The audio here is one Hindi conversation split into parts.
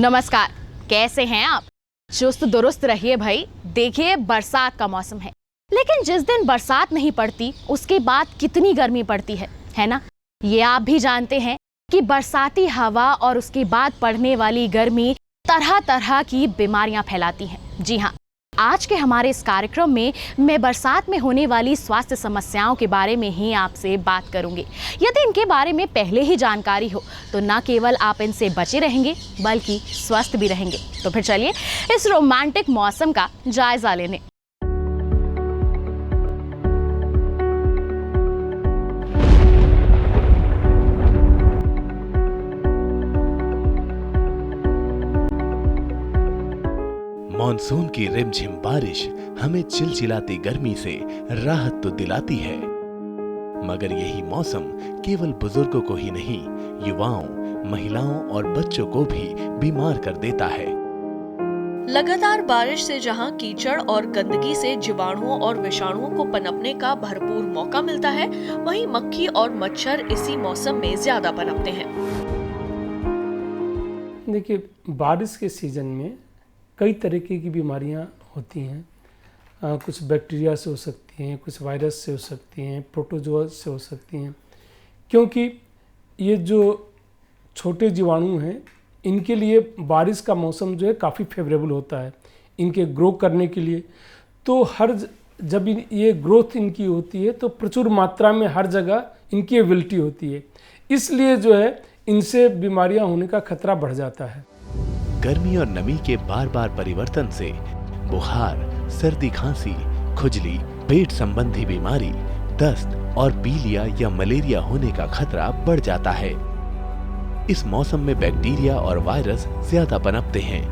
नमस्कार, कैसे हैं आप? चुस्त दुरुस्त रहिए भाई। देखिए, बरसात का मौसम है, लेकिन जिस दिन बरसात नहीं पड़ती उसके बाद कितनी गर्मी पड़ती है ना? ये आप भी जानते हैं कि बरसाती हवा और उसके बाद पड़ने वाली गर्मी तरह तरह की बीमारियां फैलाती हैं। जी हाँ, आज के हमारे इस कार्यक्रम में मैं बरसात में होने वाली स्वास्थ्य समस्याओं के बारे में ही आपसे बात करूंगी। यदि इनके बारे में पहले ही जानकारी हो तो न केवल आप इनसे बचे रहेंगे बल्कि स्वस्थ भी रहेंगे। तो फिर चलिए इस रोमांटिक मौसम का जायजा लेने। मॉनसून की रिमझिम बारिश हमें चिलचिलाती गर्मी से राहत तो दिलाती है, मगर यही मौसम केवल बुजुर्गों को ही नहीं, युवाओं, महिलाओं और बच्चों को भी बीमार कर देता है। लगातार बारिश से जहां कीचड़ और गंदगी से जीवाणुओं और विषाणुओं को पनपने का भरपूर मौका मिलता है, वहीं मक्खी और मच्छर इसी मौसम में ज्यादा पनपते हैं। देखिए, बारिश के सीजन में कई तरीके की बीमारियां होती हैं। कुछ बैक्टीरिया से हो सकती हैं, कुछ वायरस से हो सकती हैं, प्रोटोजोआ से हो सकती हैं, क्योंकि ये जो छोटे जीवाणु हैं इनके लिए बारिश का मौसम जो है काफ़ी फेवरेबल होता है इनके ग्रो करने के लिए। तो जब ये ग्रोथ इनकी होती है तो प्रचुर मात्रा में हर जगह इनकी एबिलिटी होती है, इसलिए जो है इनसे बीमारियां होने का खतरा बढ़ जाता है। गर्मी और नमी के बार बार परिवर्तन से बुखार, सर्दी खांसी, खुजली, पेट संबंधी बीमारी, दस्त और पीलिया या मलेरिया होने का खतरा बढ़ जाता है। इस मौसम में बैक्टीरिया और वायरस ज्यादा पनपते हैं।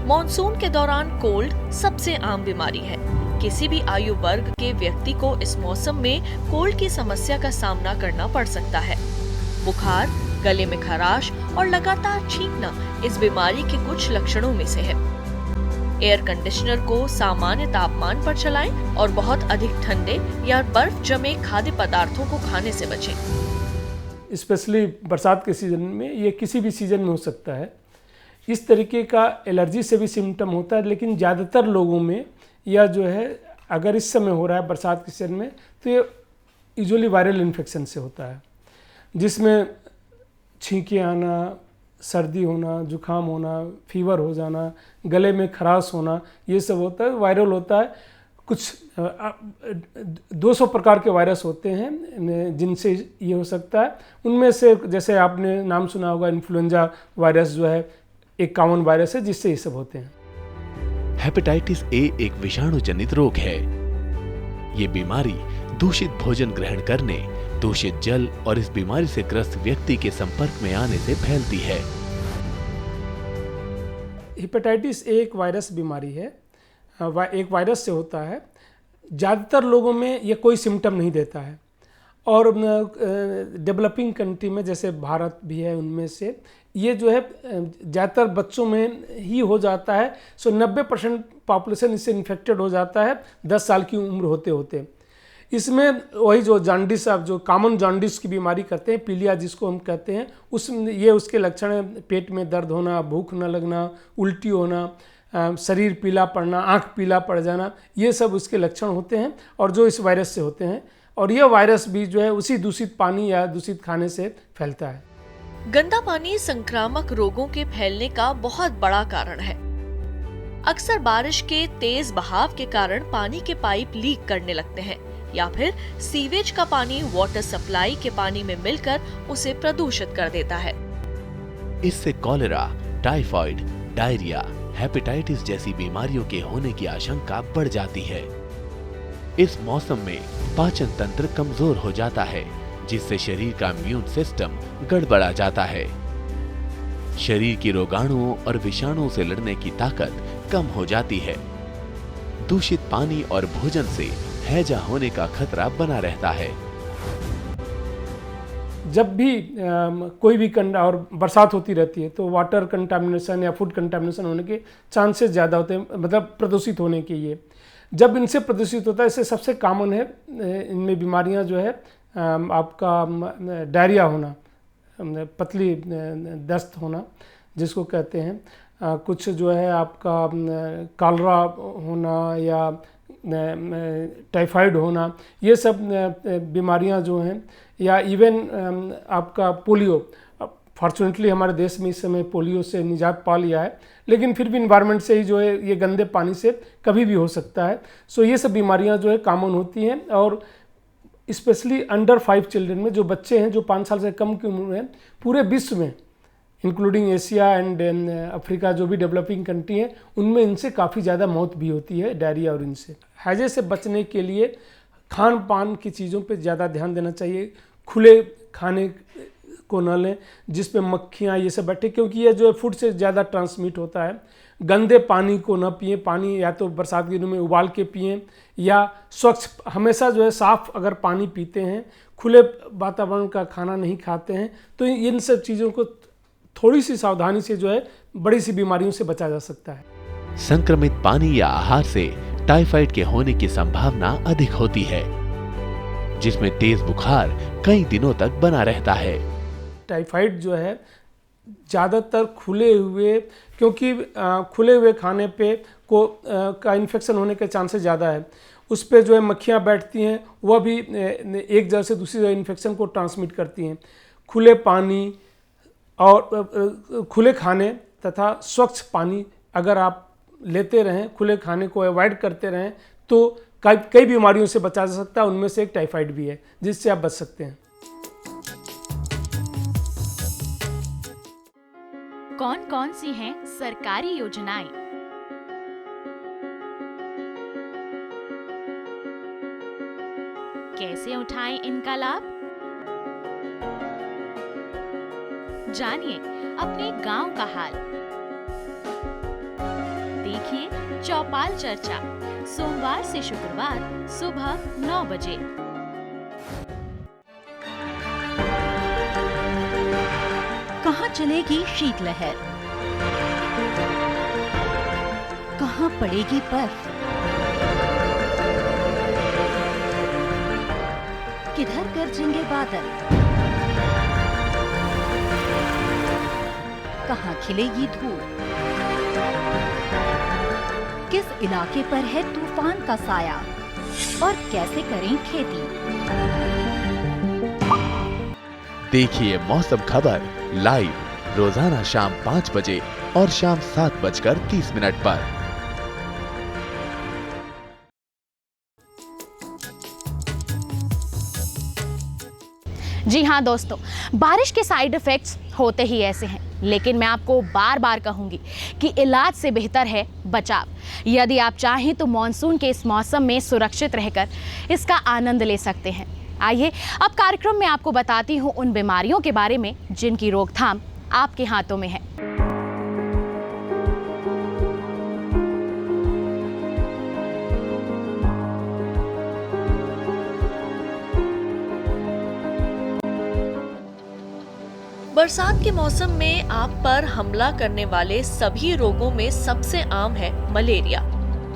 मॉनसून के दौरान कोल्ड सबसे आम बीमारी है। किसी भी आयु वर्ग के व्यक्ति को इस मौसम में कोल्ड की समस्या का सामना करना पड़ सकता है। बुखार, गले में खराश और लगातार छींकना इस बीमारी के कुछ लक्षणों में से है। एयर कंडीशनर को सामान्य तापमान पर चलाएं और बहुत अधिक ठंडे या बर्फ जमे खाद्य पदार्थों को खाने से बचें। स्पेशली बरसात के सीजन में, ये किसी भी सीजन में हो सकता है। इस तरीके का एलर्जी से भी सिम्टम होता है, लेकिन ज़्यादातर लोगों में या जो है अगर इस समय हो रहा है बरसात के सीजन में तो ये यूजुअली वायरल इन्फेक्शन से होता है, जिसमें छींके आना, सर्दी होना, जुखाम होना, फीवर हो जाना, गले में खराश होना, ये सब होता है, वायरल होता है। कुछ 200 प्रकार के वायरस होते हैं जिनसे ये हो सकता है। उनमें से जैसे आपने नाम सुना होगा, इन्फ्लुएंजा वायरस जो है एक कॉमन वायरस है जिससे ये सब होते हैं। हेपेटाइटिस ए एक विषाणु जनित रोग है। ये बीमारी दूषित भोजन ग्रहण करने, दूषित जल और इस बीमारी से ग्रस्त व्यक्ति के संपर्क में आने से फैलती है। हेपेटाइटिस ए एक वायरस बीमारी है, एक वायरस से होता है। ज़्यादातर लोगों में ये कोई सिम्टम नहीं देता है, और डेवलपिंग कंट्री में जैसे भारत भी है उनमें से ये जो है ज़्यादातर बच्चों में ही हो जाता है। 90% पॉपुलेशन इससे इन्फेक्टेड हो जाता है 10 साल की उम्र होते होते। इसमें वही जो जॉन्डिस, आप जो कॉमन जॉन्डिस की बीमारी करते हैं, पीलिया जिसको हम कहते हैं, उसके लक्षण हैं पेट में दर्द होना, भूख न लगना, उल्टी होना, शरीर पीला पड़ना, आँख पीला पड़ जाना, ये सब उसके लक्षण होते हैं और जो इस वायरस से होते हैं। और यह वायरस भी जो है उसी दूषित पानी या दूषित खाने से फैलता है। गंदा पानी संक्रामक रोगों के फैलने का बहुत बड़ा कारण है। अक्सर बारिश के तेज बहाव के कारण पानी के पाइप लीक करने लगते हैं, या फिर सीवेज का पानी वाटर सप्लाई के पानी में मिलकर उसे प्रदूषित कर देता है। इससे कॉलेरा, टाइफाइड, डायरिया, हेपेटाइटिस जैसी बीमारियों के होने की आशंका बढ़ जाती है। इस मौसम में पाचन तंत्र कमजोर हो जाता है, जिससे शरीर का इम्यून सिस्टम गड़बड़ा जाता है। शरीर की रोगाणुओं और विषाणुओं से लड़ने की ताकत कम हो जाती है। दूषित पानी और भोजन से हैजा होने का खतरा बना रहता है। जब भी कोई भी और बरसात होती रहती है तो वाटर कंटामिनेशन या फूड कंटामिनेशन होने के चांसेस ज़्यादा होते हैं, मतलब प्रदूषित होने के। ये जब इनसे प्रदूषित होता है, इससे सबसे कॉमन है इनमें बीमारियां जो है आपका डायरिया होना, पतली दस्त होना, जिसको कहते हैं, कुछ जो है आपका कॉलरा होना या टाइफाइड होना, ये सब बीमारियां जो हैं, या इवन आपका पोलियो। फॉर्चुनेटली हमारे देश में इस समय पोलियो से निजात पा लिया है, लेकिन फिर भी इन्वायरमेंट से ही जो है ये गंदे पानी से कभी भी हो सकता है। सो ये सब बीमारियां जो है कॉमन होती हैं, और स्पेशली अंडर 5 चिल्ड्रन में, जो बच्चे हैं जो 5 साल से कम की उम्र में, पूरे विश्व में इंक्लूडिंग एशिया एंड अफ्रीका जो भी डेवलपिंग कंट्री है, उनमें इनसे काफ़ी ज़्यादा मौत भी होती है, डायरिया और इनसे। हैजे से बचने के लिए खान पान की चीज़ों पे ज़्यादा ध्यान देना चाहिए। खुले खाने को न लें जिसपे मक्खियाँ ये सब बैठे, क्योंकि ये जो है फूड से ज़्यादा ट्रांसमिट होता है। गंदे पानी को न पिएं, पानी या तो बरसात के दिनों में उबाल के पिएं, या स्वच्छ हमेशा जो है साफ़ अगर पानी पीते हैं, खुले वातावरण का खाना नहीं खाते हैं, तो इन सब चीज़ों को थोड़ी सी सावधानी से जो है बड़ी सी बीमारियों से बचा जा सकता है। संक्रमित पानी या आहार से टाइफाइड के होने की संभावना अधिक होती है, जिसमें तेज बुखार कई दिनों तक बना रहता है। टाइफाइड जो है ज़्यादातर खुले हुए, क्योंकि खुले हुए खाने पे का इन्फेक्शन होने के चांसेस ज़्यादा है। उस पर जो है मक्खियाँ बैठती हैं, वह भी एक जगह से दूसरी जगह इन्फेक्शन को ट्रांसमिट करती हैं। खुले पानी और खुले खाने तथा स्वच्छ पानी अगर आप लेते रहें, खुले खाने को अवॉइड करते रहें, तो कई बीमारियों से बचा जा सकता है। उनमें से एक टाइफाइड भी है जिससे आप बच सकते हैं। कौन कौन सी हैं सरकारी योजनाएं? कैसे उठाएं इनका लाभ? जानिए अपने गांव का हाल। देखिए चौपाल चर्चा, सोमवार से शुक्रवार सुबह 9 बजे। कहाँ चलेगी शीतलहर? कहाँ पड़ेगी बर्फ? किधर गरजेंगे बादल? कहाँ खिलेगी धूप? किस इलाके पर है तूफान का साया? और कैसे करें खेती? देखिए मौसम खबर लाइव रोजाना शाम 5 बजे और शाम 7:30 पर। जी हाँ दोस्तों, बारिश के साइड इफ़ेक्ट्स होते ही ऐसे हैं, लेकिन मैं आपको बार बार कहूँगी कि इलाज से बेहतर है बचाव। यदि आप चाहें तो मॉनसून के इस मौसम में सुरक्षित रहकर इसका आनंद ले सकते हैं। आइए अब कार्यक्रम में आपको बताती हूँ उन बीमारियों के बारे में जिनकी रोकथाम आपके हाथों में है। बरसात के मौसम में आप पर हमला करने वाले सभी रोगों में सबसे आम है मलेरिया।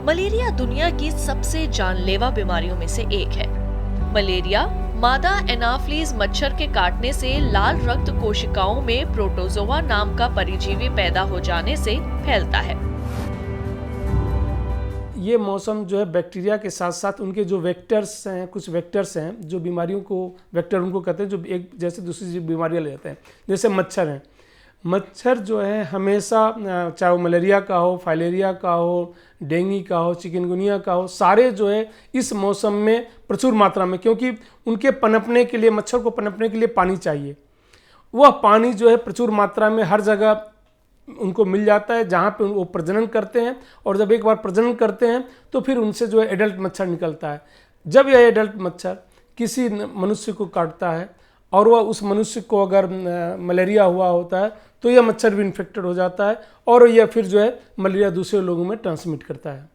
मलेरिया दुनिया की सबसे जानलेवा बीमारियों में से एक है। मलेरिया मादा एनाफ्लीज मच्छर के काटने से लाल रक्त कोशिकाओं में प्रोटोजोआ नाम का परिजीवी पैदा हो जाने से फैलता है। ये मौसम जो है बैक्टीरिया के साथ साथ उनके जो वेक्टर्स हैं, कुछ वेक्टर्स हैं जो बीमारियों को, वेक्टर उनको कहते हैं जो एक जैसे दूसरी बीमारियां ले जाते हैं। जैसे मच्छर हैं, मच्छर जो है हमेशा, चाहे वो मलेरिया का हो, फाइलेरिया का हो, डेंगू का हो, चिकनगुनिया का हो, सारे जो है इस मौसम में प्रचुर मात्रा में, क्योंकि उनके पनपने के लिए, मच्छर को पनपने के लिए पानी चाहिए। वह पानी जो है प्रचुर मात्रा में हर जगह उनको मिल जाता है जहाँ पे वो प्रजनन करते हैं, और जब एक बार प्रजनन करते हैं तो फिर उनसे जो है एडल्ट मच्छर निकलता है। जब यह एडल्ट मच्छर किसी मनुष्य को काटता है और वह उस मनुष्य को अगर मलेरिया हुआ होता है तो यह मच्छर भी इन्फेक्टेड हो जाता है और यह फिर जो है मलेरिया दूसरे लोगों में ट्रांसमिट करता है।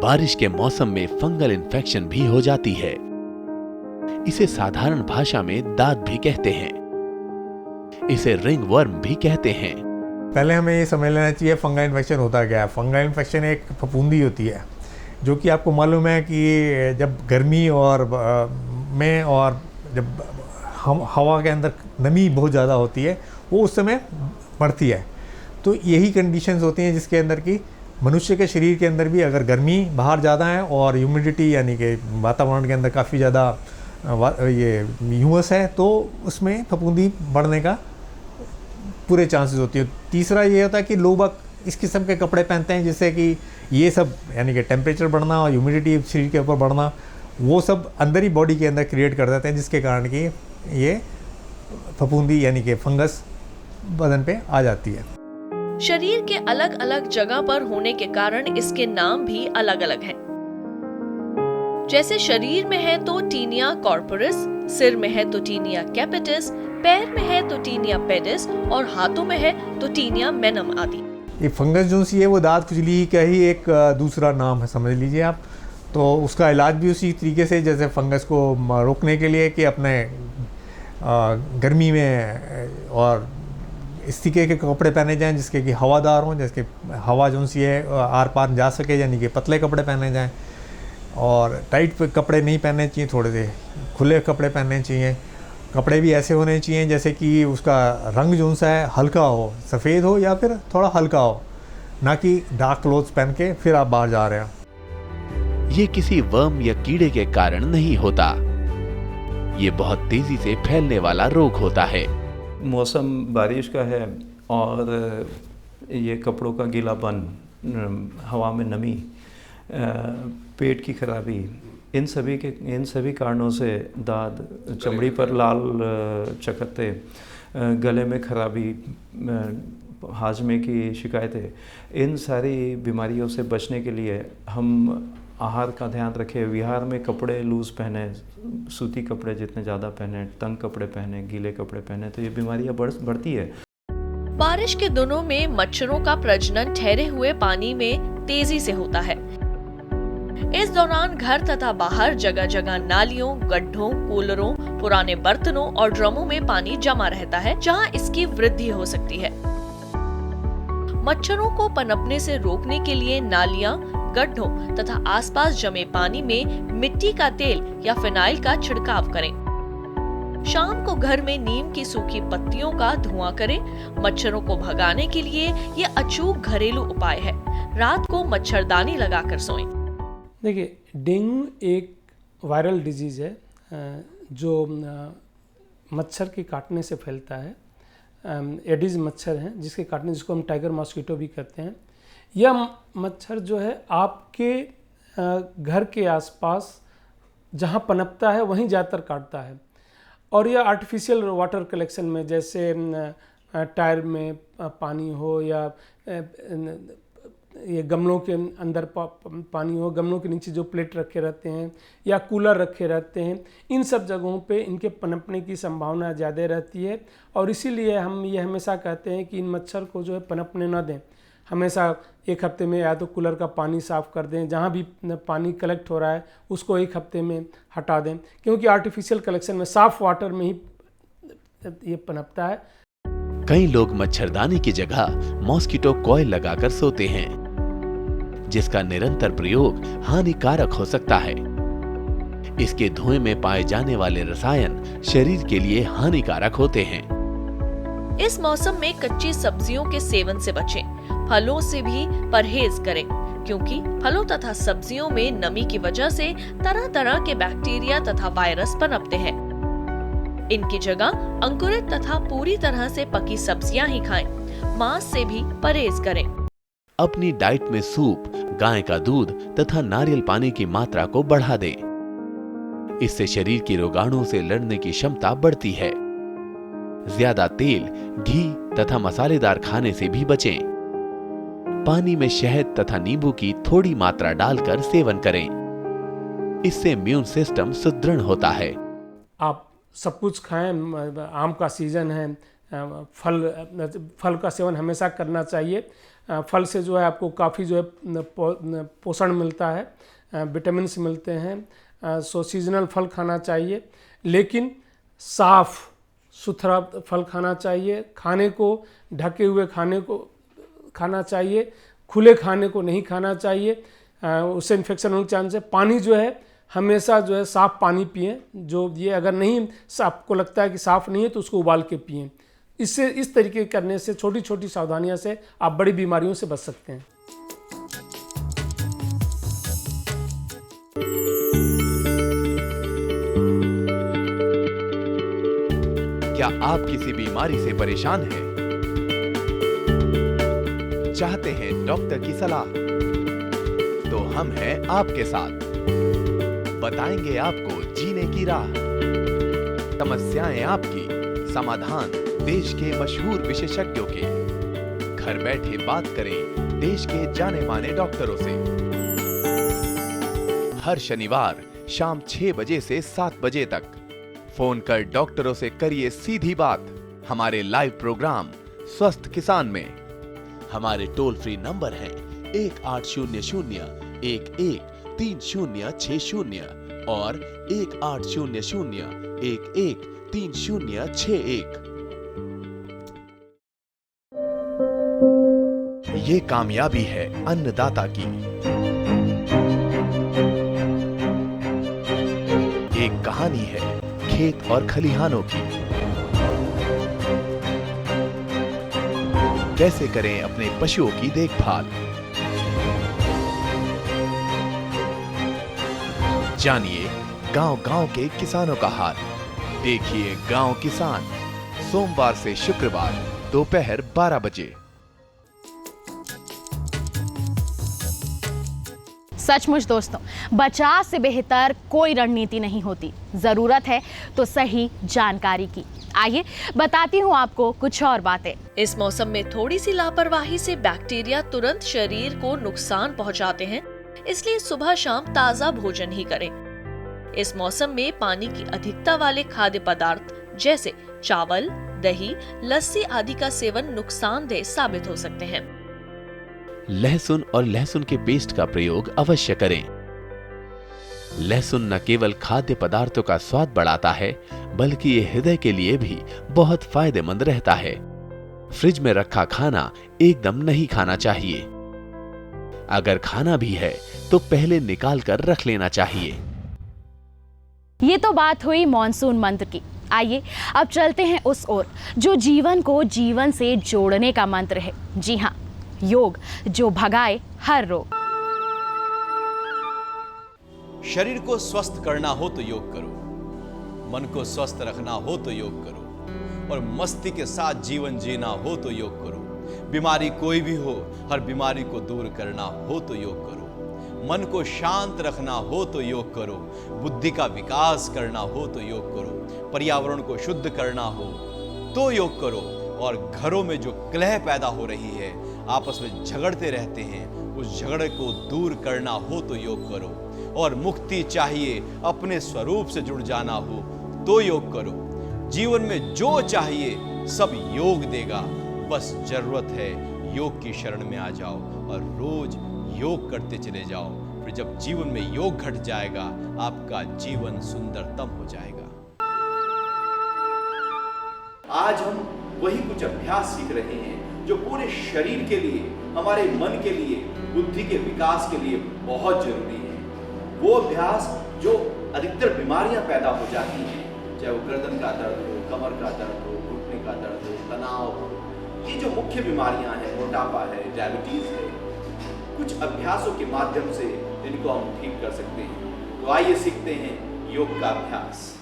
बारिश के मौसम में फंगल इन्फेक्शन भी हो जाती है। इसे साधारण भाषा में दाद भी कहते हैं। इसे रिंग वर्म भी कहते हैं। पहले हमें ये समझ लेना चाहिए फंगल इन्फेक्शन होता क्या है। फंगल इन्फेक्शन एक फफूंदी होती है जो कि आपको मालूम है कि जब गर्मी और जब हवा के अंदर नमी बहुत ज़्यादा होती है, वो उस समय बढ़ती है। तो यही कंडीशंस होती हैं जिसके अंदर कि मनुष्य के शरीर के अंदर भी अगर गर्मी बाहर ज़्यादा है और ह्यूमिडिटी यानी कि वातावरण के अंदर काफ़ी ज़्यादा ये ह्यूमस है, तो उसमें फफूंदी बढ़ने का पूरे चांसेस होती है। तीसरा ये होता है कि लोग इस किस्म के कपड़े पहनते हैं जिससे कि ये सब यानी कि टेम्परेचर बढ़ना और ह्यूमिडिटी शरीर के ऊपर बढ़ना, वो सब अंदर ही बॉडी के अंदर क्रिएट कर देते हैं, जिसके कारण कि ये फफूंदी यानी कि फंगस बदन पे आ जाती है। शरीर के अलग अलग जगह पर होने के कारण इसके नाम भी अलग अलग हैं। जैसे शरीर में है तो टीनिया कॉर्पोरिस, सिर में है तो टीनिया कैपिटिस, पैर में है तो टीनिया पेडिस और हाथों में है तो टीनिया मेनम आदि। ये फंगस जो सी है वो दांत खुजली का ही एक दूसरा नाम है, समझ लीजिए आप। तो उसका इलाज भी उसी तरीके से, जैसे फंगस को रोकने के लिए कि अपने गर्मी में और इस तरीके के कपड़े पहने जाएं जिसके कि हवादार हों, जैसे कि हवा जो सी है आर पार जा सके, यानी कि पतले कपड़े पहने जाएं और टाइट कपड़े नहीं पहनने चाहिए, थोड़े से खुले कपड़े पहनने चाहिए। कपड़े भी ऐसे होने चाहिए जैसे कि उसका रंग जो सा है हल्का हो, सफ़ेद हो या फिर थोड़ा हल्का हो, ना कि डार्क क्लोथ्स पहन के फिर आप बाहर जा रहे हो। ये किसी वर्म या कीड़े के कारण नहीं होता, ये बहुत तेजी से फैलने वाला रोग होता है। मौसम बारिश का है और ये कपड़ों का गीलापन, हवा में नमी, पेट की खराबी, इन सभी कारणों से दाद, चमड़ी पर लाल चकत्ते, गले में खराबी, हाजमे की शिकायतें, इन सारी बीमारियों से बचने के लिए हम आहार का ध्यान रखें, विहार में कपड़े लूज़ पहने, सूती कपड़े जितने ज़्यादा पहने, तंग कपड़े पहने, गीले कपड़े पहने, तो ये बीमारियां बढ़ती है। बारिश के दिनों में मच्छरों का प्रजनन ठहरे हुए पानी में तेजी से होता है। इस दौरान घर तथा बाहर जगह जगह नालियों, गड्ढों, कूलरों, पुराने बर्तनों और ड्रमों में पानी जमा रहता है, जहां इसकी वृद्धि हो सकती है। मच्छरों को पनपने से रोकने के लिए नालियां, गड्ढों तथा आसपास जमे पानी में मिट्टी का तेल या फिनाइल का छिड़काव करें। शाम को घर में नीम की सूखी पत्तियों का धुआं करें। मच्छरों को भगाने के लिए ये अचूक घरेलू उपाय है। रात को मच्छरदानी लगाकर सोएं। देखिए, डेंगू एक वायरल डिजीज़ है जो मच्छर के काटने से फैलता है। एडिस मच्छर हैं जिसके काटने, जिसको हम टाइगर मॉस्किटो भी कहते हैं। यह मच्छर जो है आपके घर के आसपास जहाँ पनपता है वहीं ज़्यादातर काटता है, और यह आर्टिफिशियल वाटर कलेक्शन में, जैसे टायर में पानी हो या ये गमलों के अंदर पानी हो, गमलों के नीचे जो प्लेट रखे रहते हैं या कूलर रखे रहते हैं, इन सब जगहों पे इनके पनपने की संभावना ज़्यादा रहती है। और इसीलिए हम ये हमेशा कहते हैं कि इन मच्छर को जो है पनपने ना दें। हमेशा एक हफ्ते में या तो कूलर का पानी साफ़ कर दें, जहाँ भी पानी कलेक्ट हो रहा है उसको एक हफ्ते में हटा दें, क्योंकि आर्टिफिशियल कलेक्शन में साफ़ वाटर में ही ये पनपता है। कई लोग मच्छरदानी की जगह मॉस्किटो कॉइल लगाकर सोते हैं, जिसका निरंतर प्रयोग हानिकारक हो सकता है। इसके धुएं में पाए जाने वाले रसायन शरीर के लिए हानिकारक होते हैं। इस मौसम में कच्ची सब्जियों के सेवन से बचें। फलों से भी परहेज करें, क्योंकि फलों तथा सब्जियों में नमी की वजह से तरह तरह के बैक्टीरिया तथा वायरस पनपते हैं। इनकी जगह अंकुरित तथा पूरी तरह से पकी सब्जियां ही खाएं। मांस से भी परहेज करें। अपनी डाइट में सूप, गाय का दूध तथा नारियल पानी की मात्रा को बढ़ा दें। इससे शरीर की रोगाणुओं से लड़ने की क्षमता बढ़ती है। ज्यादा तेल, घी तथा मसालेदार खाने से भी बचें। पानी में शहद तथा नींबू की थोड़ी मात्रा डालकर सेवन करें। इससे इम्यून सिस्टम सुदृढ़ होता है। आप सब कुछ खाएं, आम का सीजन है, फल का सेवन हमेशा करना चाहिए। फल से जो है आपको काफ़ी जो है पोषण मिलता है, विटामिन मिलते हैं। सो सीजनल फल खाना चाहिए, लेकिन साफ सुथरा फल खाना चाहिए। खाने को ढके हुए खाने को खाना चाहिए, खुले खाने को नहीं खाना चाहिए, उससे इन्फेक्शन होने के चांस है। पानी जो है हमेशा जो है साफ़ पानी पिएं। जो ये अगर नहीं आपको लगता है कि साफ़ नहीं है तो उसको उबाल के पिएं। इससे इस तरीके करने से, छोटी छोटी सावधानियां से आप बड़ी बीमारियों से बच सकते हैं। क्या आप किसी बीमारी से परेशान हैं? चाहते हैं डॉक्टर की सलाह? तो हम हैं आपके साथ। बताएंगे आपको जीने की राह। समस्याएं आपकी, समाधान देश के मशहूर विशेषज्ञों के। घर बैठे बात करें देश के जाने माने डॉक्टरों से। हर शनिवार शाम 6 बजे से 7 बजे तक फोन कर डॉक्टरों से करिए सीधी बात। हमारे लाइव प्रोग्राम स्वस्थ किसान में हमारे टोल फ्री नंबर हैं 1800-113060 और 1800-113061। ये कामयाबी है अन्नदाता की। एक कहानी है खेत और खलिहानों की। कैसे करें अपने पशुओं की देखभाल, जानिए गांव-गांव के किसानों का हाल। देखिए गांव किसान सोमवार से शुक्रवार दोपहर 12 बजे। सचमुच दोस्तों, बचाव से बेहतर कोई रणनीति नहीं होती। जरूरत है तो सही जानकारी की। आइए बताती हूँ आपको कुछ और बातें। इस मौसम में थोड़ी सी लापरवाही से बैक्टीरिया तुरंत शरीर को नुकसान पहुंचाते हैं, इसलिए सुबह शाम ताज़ा भोजन ही करें। इस मौसम में पानी की अधिकता वाले खाद्य पदार्थ जैसे चावल, दही, लस्सी आदि का सेवन नुकसानदेह साबित हो सकते हैं। लहसुन और लहसुन के पेस्ट का प्रयोग अवश्य करें। लहसुन न केवल खाद्य पदार्थों का स्वाद बढ़ाता है, बल्कि ये हृदय के लिए भी बहुत फायदेमंद रहता है। फ्रिज में रखा खाना एकदम नहीं खाना चाहिए। अगर खाना भी है तो पहले निकाल कर रख लेना चाहिए। ये तो बात हुई मॉनसून मंत्र की। आइए अब चलते हैं उस ओर जो जीवन को जीवन से जोड़ने का मंत्र है। जी हाँ, योग, जो भगाए हर रोग। शरीर को स्वस्थ करना हो तो योग करो, मन को स्वस्थ रखना हो तो योग करो, और मस्ती के साथ जीवन जीना हो तो योग करो। बीमारी कोई भी हो, हर बीमारी को दूर करना हो तो योग करो। मन को शांत रखना हो तो योग करो। बुद्धि का विकास करना हो तो योग करो। पर्यावरण को शुद्ध करना हो तो योग करो। और घरों में जो कलह पैदा हो रही है, आपस में झगड़ते रहते हैं, उस झगड़े को दूर करना हो तो योग करो। और मुक्ति चाहिए, अपने स्वरूप से जुड़ जाना हो तो योग करो। जीवन में जो चाहिए सब योग देगा, बस जरूरत है योग की शरण में आ जाओ और रोज योग करते चले जाओ। फिर जब जीवन में योग घट जाएगा, आपका जीवन सुंदरतम हो जाएगा। आज हम वही कुछ अभ्यास सीख रहे हैं जो पूरे शरीर के लिए, हमारे मन के लिए, बुद्धि के विकास के लिए बहुत जरूरी है। वो अभ्यास जो अधिकतर बीमारियां पैदा हो जाती हैं, चाहे वो गर्दन का दर्द हो, कमर का दर्द हो, घुटने का दर्द हो, तनाव हो, ये जो मुख्य बीमारियां हैं, मोटापा है, डायबिटीज है, कुछ अभ्यासों के माध्यम से इनको हम ठीक कर सकते हैं। तो आइए सीखते हैं योग का अभ्यास।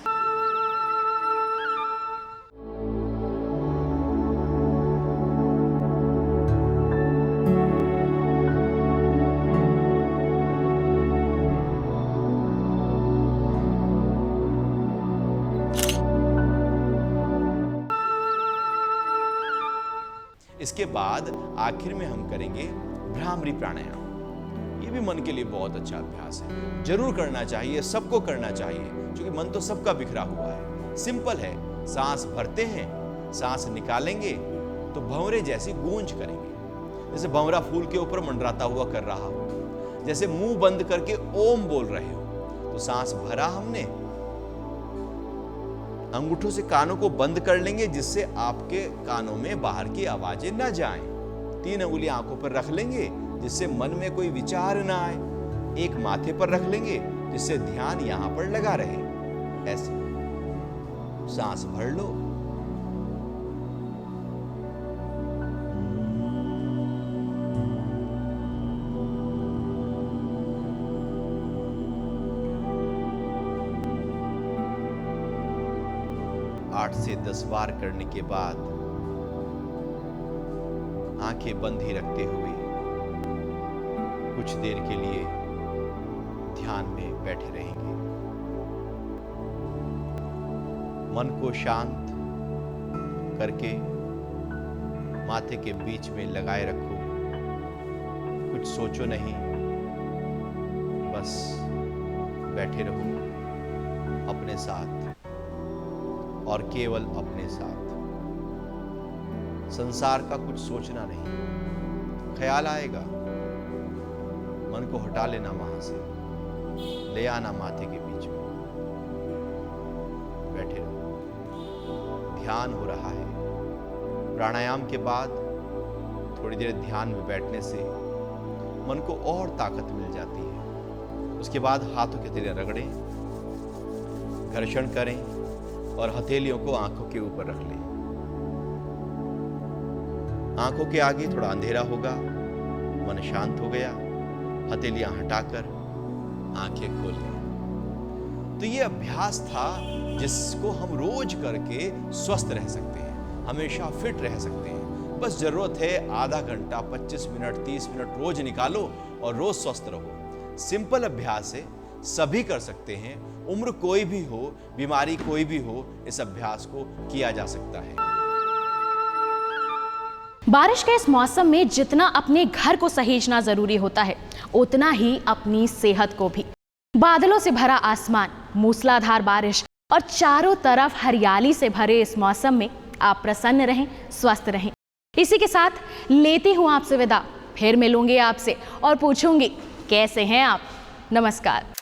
इसके बाद आखिर में हम करेंगे भ्रामरी प्राणायाम। ये भी मन के लिए बहुत अच्छा अभ्यास है, जरूर करना चाहिए, सबको करना चाहिए, क्योंकि मन तो सबका बिखरा हुआ है। सिंपल है, सांस भरते हैं, सांस निकालेंगे तो भंवरे जैसी गूंज करेंगे, जैसे भंवरा फूल के ऊपर मंडराता हुआ कर रहा हो, जैसे मुंह बंद करके ओम बोल रहे हो। तो सांस भरा हमने, अंगूठों से कानों को बंद कर लेंगे जिससे आपके कानों में बाहर की आवाजें न जाएं। 3 अंगुलियां आंखों पर रख लेंगे जिससे मन में कोई विचार ना आए। एक माथे पर रख लेंगे जिससे ध्यान यहां पर लगा रहे। ऐसे सांस भर लो, 8 से 10 बार करने के बाद आंखें बंद ही रखते हुए कुछ देर के लिए ध्यान में बैठे रहेंगे। मन को शांत करके माथे के बीच में लगाए रखो। कुछ सोचो नहीं, बस बैठे रहो अपने साथ और केवल अपने साथ। संसार का कुछ सोचना नहीं। ख्याल आएगा, मन को हटा लेना, वहां से ले आना माथे के बीच में। बैठे रहो, ध्यान हो रहा है। प्राणायाम के बाद थोड़ी देर ध्यान में बैठने से मन को और ताकत मिल जाती है। उसके बाद हाथों के तेरे रगड़ें, घर्षण करें और हथेलियों को आंखों के ऊपर रख लें। आंखों के आगे थोड़ा अंधेरा होगा, मन शांत हो गया, हथेलियां हटाकर आंखें खोल लें। तो ये अभ्यास था जिसको हम रोज करके स्वस्थ रह सकते हैं, हमेशा फिट रह सकते हैं। बस जरूरत है आधा घंटा, 25 मिनट, 30 मिनट रोज निकालो और रोज स्वस्थ रहो। सिंपल अभ्यास है, सभी कर सकते हैं। उम्र कोई भी हो, बीमारी कोई भी हो, इस अभ्यास को किया जा सकता है। बारिश के इस मौसम में जितना अपने घर को सहेजना जरूरी होता है, उतना ही अपनी सेहत को भी। बादलों से भरा आसमान, मूसलाधार बारिश और चारों तरफ हरियाली से भरे इस मौसम में आप प्रसन्न रहें, स्वस्थ रहें। इसी के साथ लेती हूं आपसे विदा। फिर मिलूंगी आपसे और पूछूंगी कैसे हैं आप। नमस्कार।